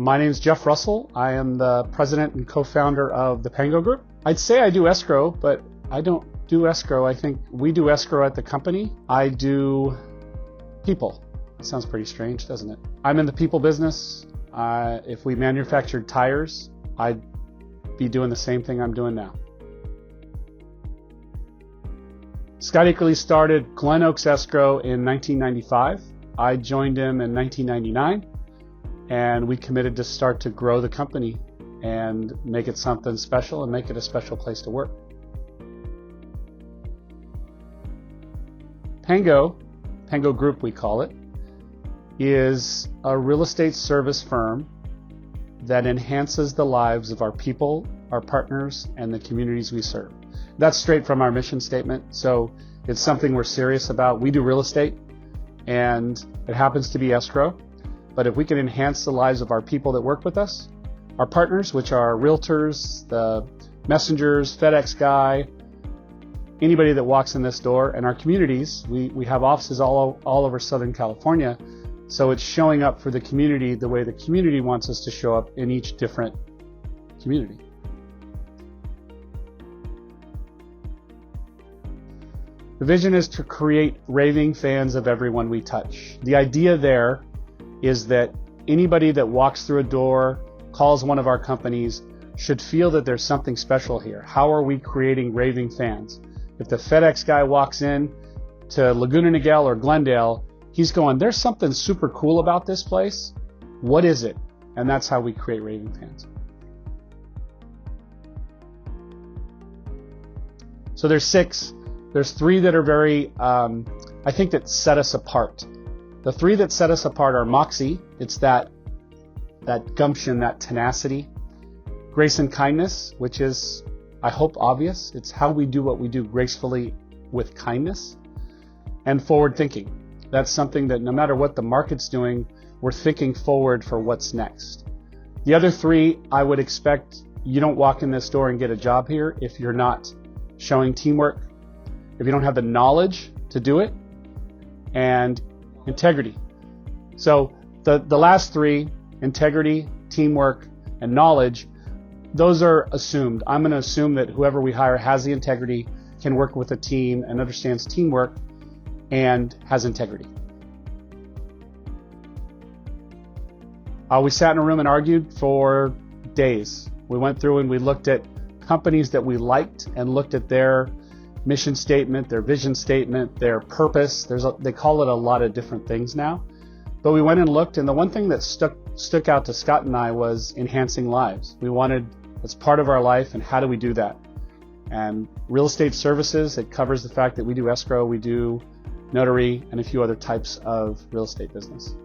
My name is Jeff Russell. I am the president and co-founder of the Pango Group. I'd say I do escrow, but I don't do escrow. I think we do escrow at the company. I do people. That sounds pretty strange, doesn't it? I'm in the people business. If we manufactured tires, I'd be doing the same thing I'm doing now. Scott Ickley started Glen Oaks Escrow in 1995. I joined him in 1999, and we committed to start to grow the company and make it something special and make it a special place to work. Pango Group we call it, is a real estate service firm that enhances the lives of our people, our partners, and the communities we serve. That's straight from our mission statement, so it's something we're serious about. We do real estate, and it happens to be escrow, but if we can enhance the lives of our people that work with us, our partners, which are realtors, the messengers, FedEx guy, anybody that walks in this door, and our communities, we have offices all over Southern California, so it's showing up for the community the way the community wants us to show up in each different community. The vision is to create raving fans of everyone we touch. The idea there is that anybody that walks through a door, calls one of our companies, should feel that there's something special here. How are we creating raving fans? If the FedEx guy walks in to Laguna Niguel or Glendale, he's going, there's something super cool about this place. What is it? And that's how we create raving fans. So there's 6. There's 3 that are very, I think that set us apart. The 3 that set us apart are moxie. It's that gumption, that tenacity. Grace and kindness, which is, I hope, obvious. It's how we do what we do gracefully with kindness. And forward thinking. That's something that no matter what the market's doing, we're thinking forward for what's next. The other 3, I would expect you don't walk in this door and get a job here if you're not showing teamwork, if you don't have the knowledge to do it, and integrity. So the last 3, integrity, teamwork, and knowledge, those are assumed. I'm going to assume that whoever we hire has the integrity, can work with a team, and understands teamwork, and has integrity. We sat in a room and argued for days. We went through and we looked at companies that we liked and looked at their mission statement, their vision statement, their purpose. They call it a lot of different things now. But we went and looked, and the one thing that stuck out to Scott and I was enhancing lives. We wanted, it's part of our life, and how do we do that? And real estate services, it covers the fact that we do escrow, we do notary, and a few other types of real estate business.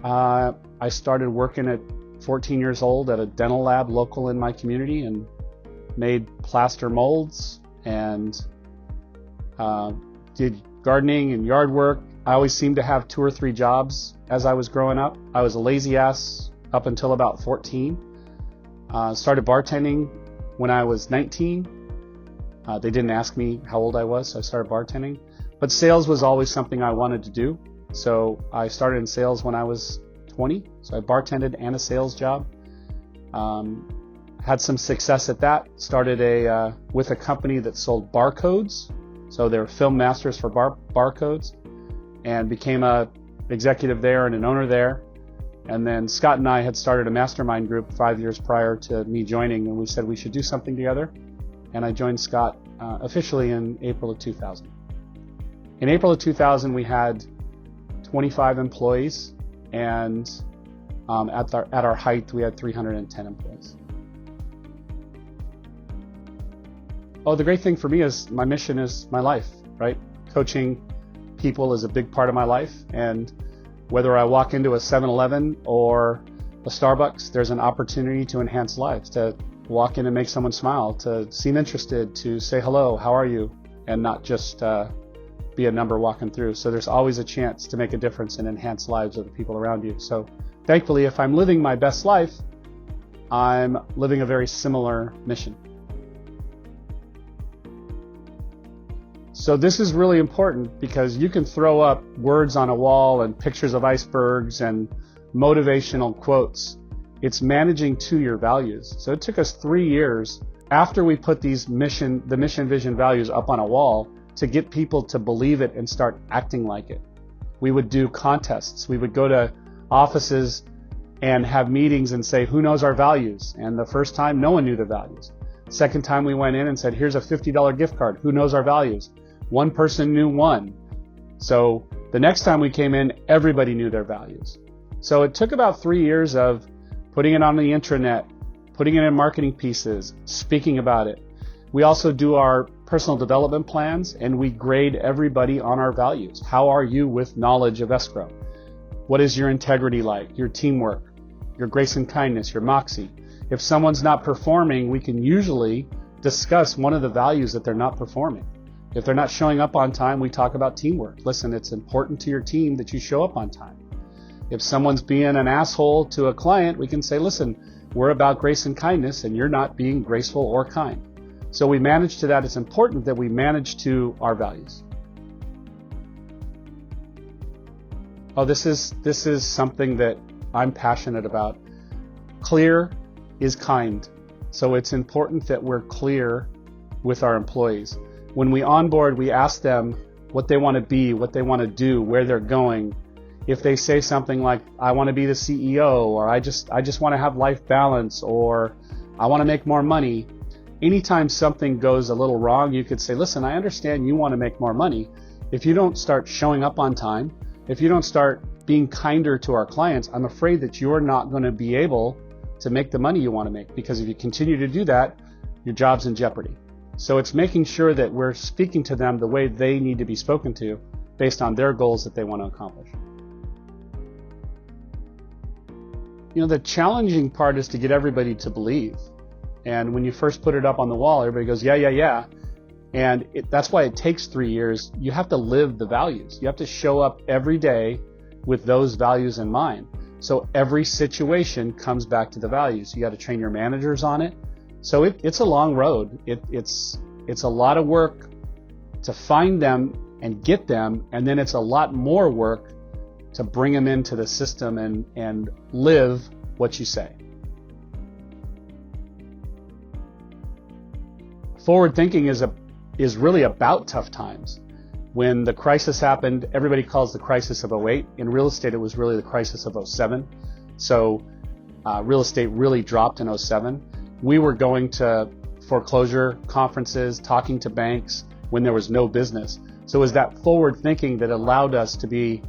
I started working at 14 years old at a dental lab local in my community and made plaster molds and did gardening and yard work. I always seemed to have 2 or 3 jobs as I was growing up. I was a lazy ass up until about 14. Started bartending when I was 19. They didn't ask me how old I was, so I started bartending. But sales was always something I wanted to do. So I started in sales when I was 20. So I bartended and a sales job. Had some success at that. Started with a company that sold barcodes. So they were film masters for barcodes, and became a executive there and an owner there. And then Scott and I had started a mastermind group 5 years prior to me joining, and we said we should do something together. And I joined Scott officially in April of 2000. In April of 2000, we had 25 employees, and at our height, we had 310 employees. Oh, the great thing for me is my mission is my life, right? Coaching people is a big part of my life, and whether I walk into a 7-Eleven or a Starbucks, there's an opportunity to enhance lives, to walk in and make someone smile, to seem interested, to say hello, how are you, and not just be a number walking through. So there's always a chance to make a difference and enhance lives of the people around you. So thankfully, if I'm living my best life, I'm living a very similar mission. So this is really important because you can throw up words on a wall and pictures of icebergs and motivational quotes. It's managing to your values. So it took us 3 years after we put the mission, vision, values up on a wall to get people to believe it and start acting like it. We would do contests. We would go to offices and have meetings and say, who knows our values? And the first time, no one knew the values. Second time we went in and said, here's a $50 gift card. Who knows our values? One person knew one. So the next time we came in, everybody knew their values. So it took about 3 years of putting it on the intranet, putting it in marketing pieces, speaking about it. We also do our personal development plans, and we grade everybody on our values. How are you with knowledge of escrow? What is your integrity like? Your teamwork, your grace and kindness, your moxie. If someone's not performing, we can usually discuss one of the values that they're not performing. If they're not showing up on time, we talk about teamwork. Listen, it's important to your team that you show up on time. If someone's being an asshole to a client, we can say, listen, we're about grace and kindness, and you're not being graceful or kind. So we manage to that. It's important that we manage to our values. Oh, this is something that I'm passionate about. Clear is kind. So it's important that we're clear with our employees. When we onboard, we ask them what they want to be, what they want to do, where they're going. If they say something like, I want to be the CEO, or I just want to have life balance, or I want to make more money. Anytime something goes a little wrong, you could say, listen, I understand you want to make more money. If you don't start showing up on time, if you don't start being kinder to our clients, I'm afraid that you're not going to be able to make the money you want to make, because if you continue to do that, your job's in jeopardy. So it's making sure that we're speaking to them the way they need to be spoken to based on their goals that they want to accomplish. You know, the challenging part is to get everybody to believe. And when you first put it up on the wall, everybody goes, yeah. And that's why it takes 3 years. You have to live the values. You have to show up every day with those values in mind. So every situation comes back to the values. You got to train your managers on it. So it's a long road. It's a lot of work to find them and get them. And then it's a lot more work to bring them into the system and live what you say. Forward thinking is really about tough times. When the crisis happened, everybody calls the crisis of '08. In real estate, it was really the crisis of '07. So real estate really dropped in '07. We were going to foreclosure conferences, talking to banks when there was no business. So it was that forward thinking that allowed us to be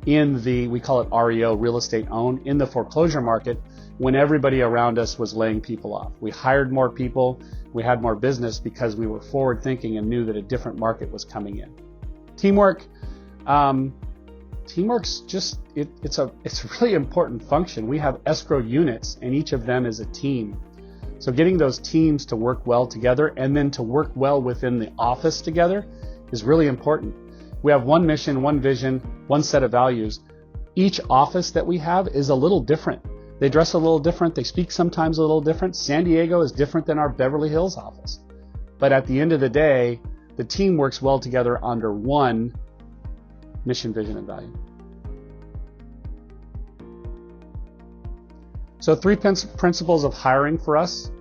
in we call it REO, real estate owned, in the foreclosure market when everybody around us was laying people off. We hired more people, we had more business because we were forward thinking and knew that a different market was coming in. Teamwork, teamwork's just, it's a really important function. We have escrow units and each of them is a team. So getting those teams to work well together and then to work well within the office together is really important. We have one mission, one vision, one set of values. Each office that we have is a little different. They dress a little different. They speak sometimes a little different. San Diego is different than our Beverly Hills office. But at the end of the day, the team works well together under one mission, vision, and value. So 3 principles of hiring for us: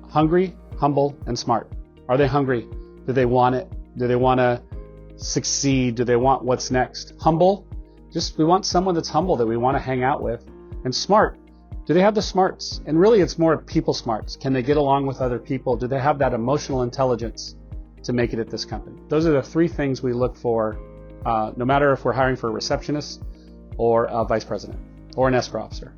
hungry, humble, and smart. Are they hungry? Do they want it? Do they want to succeed? Do they want what's next? Humble, we want someone that's humble that we want to hang out with. And smart, do they have the smarts? And really it's more people smarts. Can they get along with other people? Do they have that emotional intelligence to make it at this company? Those are the 3 things we look for, no matter if we're hiring for a receptionist or a vice president or an escrow officer.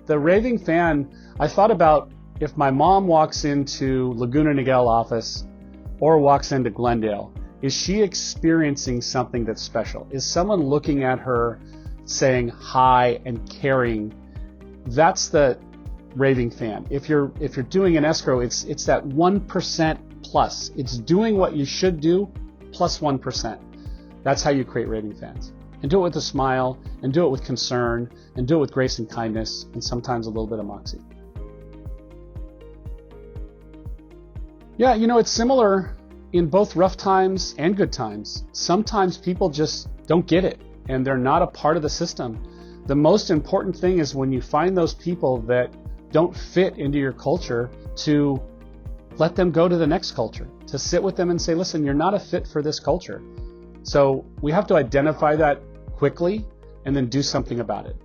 The raving fan, I thought about if my mom walks into Laguna Niguel office or walks into Glendale, is she experiencing something that's special? Is someone looking at her saying hi and caring? That's the raving fan. If you're doing an escrow, it's that 1% plus. It's doing what you should do plus 1%. That's how you create raving fans. And do it with a smile, and do it with concern, and do it with grace and kindness, and sometimes a little bit of moxie. Yeah, it's similar in both rough times and good times. Sometimes people just don't get it and they're not a part of the system. The most important thing is when you find those people that don't fit into your culture, to let them go to the next culture, to sit with them and say, listen, you're not a fit for this culture. So we have to identify that quickly and then do something about it.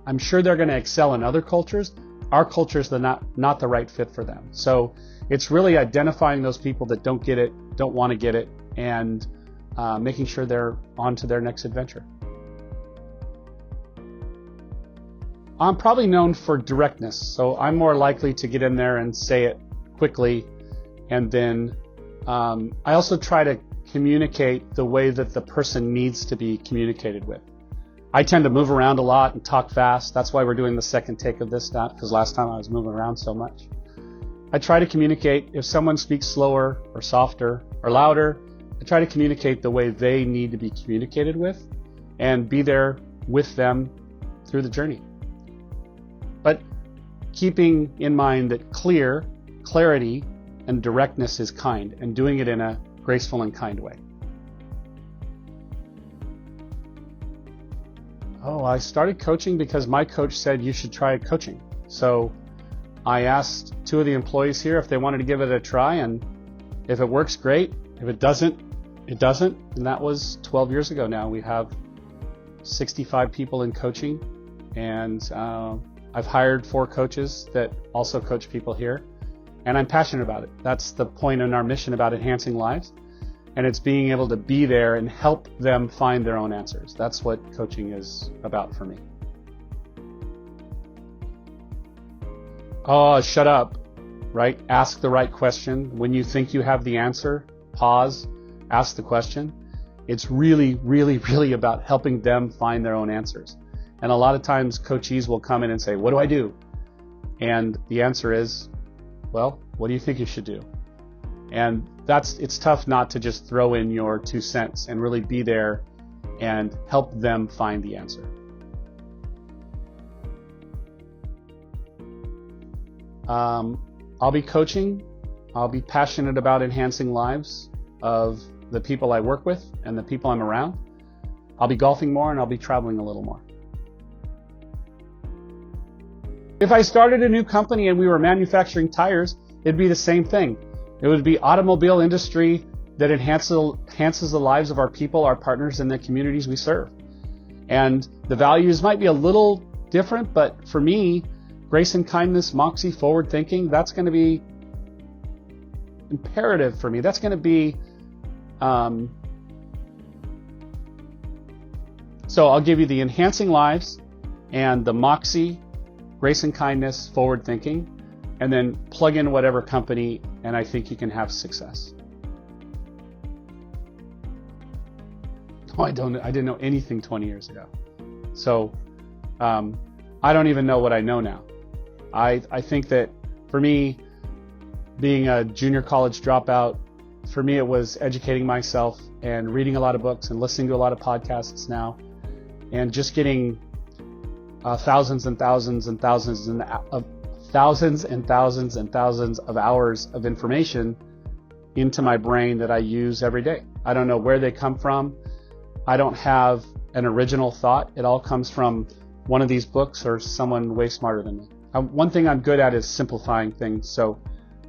I'm sure they're gonna excel in other cultures. Our cultures are not the right fit for them. So it's really identifying those people that don't get it, don't want to get it, and making sure they're on to their next adventure. I'm probably known for directness, so I'm more likely to get in there and say it quickly. And then I also try to communicate the way that the person needs to be communicated with. I tend to move around a lot and talk fast. That's why we're doing the second take of this now, because last time I was moving around so much. I try to communicate. If someone speaks slower or softer or louder, I try to communicate the way they need to be communicated with and be there with them through the journey. But keeping in mind that clarity and directness is kind, and doing it in a graceful and kind way. I started coaching because my coach said you should try coaching. So I asked 2 of the employees here if they wanted to give it a try, and if it works, great. If it doesn't, it doesn't. And that was 12 years ago now. We have 65 people in coaching, and I've hired 4 coaches that also coach people here, and I'm passionate about it. That's the point in our mission about enhancing lives, and it's being able to be there and help them find their own answers. That's what coaching is about for me. Shut up, right? Ask the right question. When you think you have the answer, pause, ask the question. It's really, really, really about helping them find their own answers. And a lot of times coachees will come in and say, what do I do? And the answer is, well, what do you think you should do? And it's tough not to just throw in your 2 cents and really be there and help them find the answer. I'll be coaching. I'll be passionate about enhancing lives of the people I work with and the people I'm around. I'll be golfing more, and I'll be traveling a little more. If I started a new company and we were manufacturing tires, it'd be the same thing. It would be automobile industry that enhances the lives of our people, our partners, and the communities we serve. And the values might be a little different, but for me, grace and kindness, moxie, forward thinking, that's going to be imperative for me. That's going to be, so I'll give you the enhancing lives and the moxie, grace and kindness, forward thinking, and then plug in whatever company, and I think you can have success. I didn't know anything 20 years ago. So I don't even know what I know now. I think that for me, being a junior college dropout, for me it was educating myself and reading a lot of books and listening to a lot of podcasts now, and just getting thousands and thousands and thousands of hours of information into my brain that I use every day. I don't know where they come from. I don't have an original thought. It all comes from one of these books or someone way smarter than me. One thing I'm good at is simplifying things. So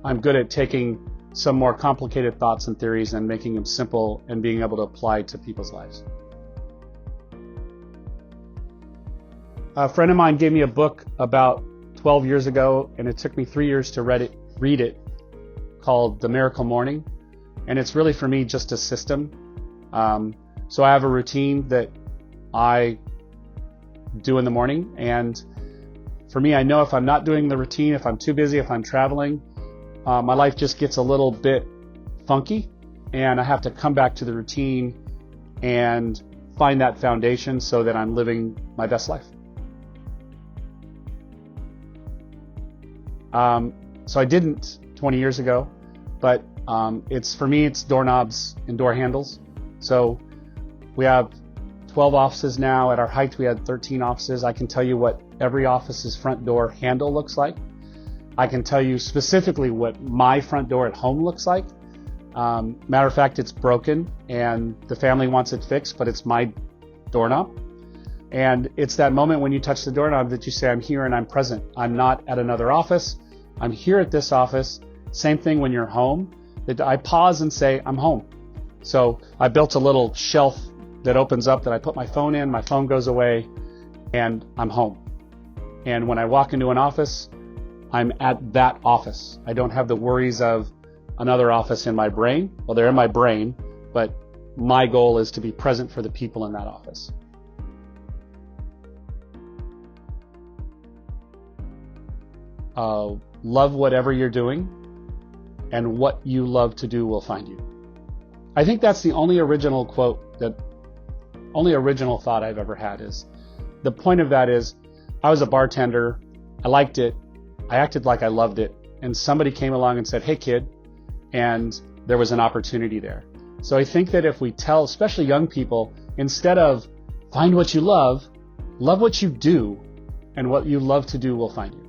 I'm good at taking some more complicated thoughts and theories and making them simple and being able to apply to people's lives. A friend of mine gave me a book about 12 years ago, and it took me 3 years to read it, called The Miracle Morning. And it's really, for me, just a system. So I have a routine that I do in the morning, and for me, I know if I'm not doing the routine, if I'm too busy, if I'm traveling, my life just gets a little bit funky, and I have to come back to the routine and find that foundation so that I'm living my best life. So I didn't 20 years ago, but for me, it's doorknobs and door handles. So we have 12 offices now. At our height, we had 13 offices. I can tell you what every office's front door handle looks like. I can tell you specifically what my front door at home looks like. Matter of fact, it's broken and the family wants it fixed, but it's my doorknob. And it's that moment when you touch the doorknob that you say, I'm here and I'm present. I'm not at another office. I'm here at this office. Same thing when you're home, that I pause and say, I'm home. So I built a little shelf that opens up that I put my phone in, my phone goes away, and I'm home. And when I walk into an office, I'm at that office. I don't have the worries of another office in my brain. Well, they're in my brain, but my goal is to be present for the people in that office. Love whatever you're doing, and what you love to do will find you. I think that's the only original quote, only original thought I've ever had. Is the point of that is, I was a bartender, I liked it, I acted like I loved it, and somebody came along and said, hey kid, and there was an opportunity there. So I think that if we tell, especially young people, instead of find what you love what you do, and what you love to do will find you.